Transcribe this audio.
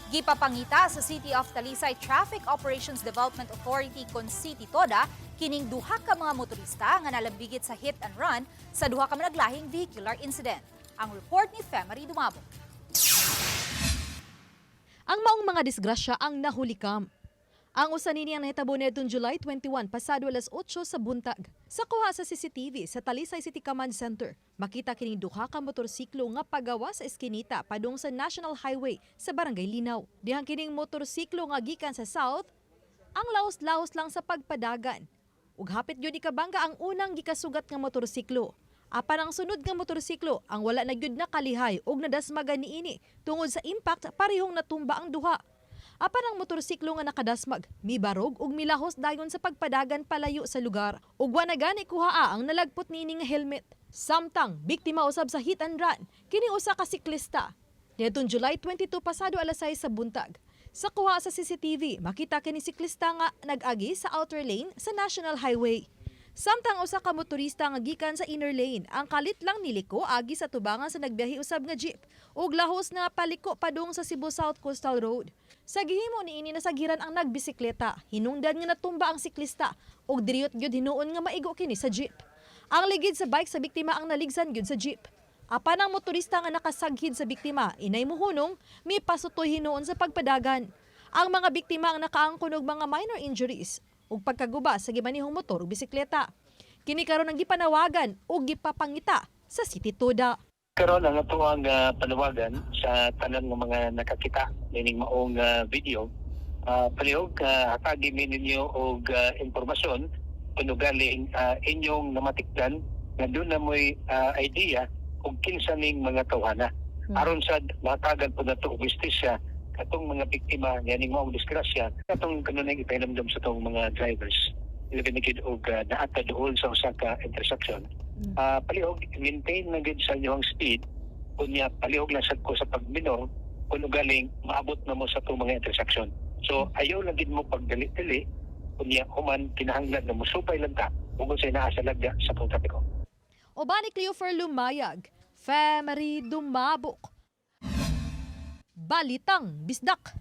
Gipapangita sa City of Talisay Traffic Operations Development Authority kon City Toda kining duha ka mga motorista nga nalambigit sa hit and run sa duha ka naglahing vehicular incident. Ang report ni Femery Dumabo. Ang maong mga disgrasya ang nahulikam. Ang usa nini ang nahitabo nitong July 21 pasado alas 8 sa buntag. Sa kuha sa CCTV sa Talisay City Command Center, makita kining duha ka motorsiklo nga pagawa sa eskinita padung sa National Highway sa Barangay Linaw. Dihang kining motorsiklo nga gikan sa south, ang laos-laos lang sa pagpadagan. Ug hapit gyud ikabangga ang unang gikasugat nga motorsiklo. Apan ang sunod nga motorsiklo ang wala na gyud nakalihay ug nadasmagan niini tungod sa impact parehong natumba ang duha. Apan ang motorsiklo nga nakadasmag, mibarog ug milahos dayon sa pagpadagan palayo sa lugar. Ug wa na gani kuhaa ang nalagpot nini nga helmet. Samtang biktima usab sa hit and run kini usa ka siklista. Nitong July 22 pasado alas 6 sa buntag. Sa kuha sa CCTV, makita kini siklista nga nag-agi sa outer lane sa National Highway. Samtang usa ka motorista nga gikan sa inner lane, ang kalit lang niliko agi sa tubangan sa nagbiyahe usab nga jeep ug lahos nga paliko padung sa Cebu South Coastal Road. Sa gihimo niini nasagiran ang nagbisikleta, hinungdan nga natumba ang siklista ug diriyot gyud hinuon nga maigo kini sa jeep. Ang ligid sa bike sa biktima ang naligsan gyud sa jeep. Apan ang motorista nga nakasaghid sa biktima, inay muhunong, mi pasutoy hinuon sa pagpadagan. Ang mga biktima ang nakaangkon og mga minor injuries ug pagkaguba sa gimanihong motor ug bisikleta. Kini karon ang gipanawagan ug gipapangita sa City Toda. Karon ang atuang panawagan sa tanan ng mga nakakita nining maong video. Palihog hatagi mi ninyo og impormasyon kuno galing inyong namatikdan nga doon na mo'y idea kung kinsa ning mga tawhana. Aron sa matagan po na ito og justisya katong mga biktima niyaning maong disgrasya katong kanunay ipahinamdam sa itong mga drivers ilabinigid og naata doon sa usa ka intersection. Palihog maintain na gid sa inyong speed kunya palihog lang sad ko sa pagminor kuno galing maabot na mo sa itong mga intersection. So ayaw lang gid mo pagdali-dali kunya human kinahanglan na musupay lang ta ug sa inaasa lagda sa itong trapiko. Obani Cleofer Lumayag, Femery Dumabok. Balitang Bisdak.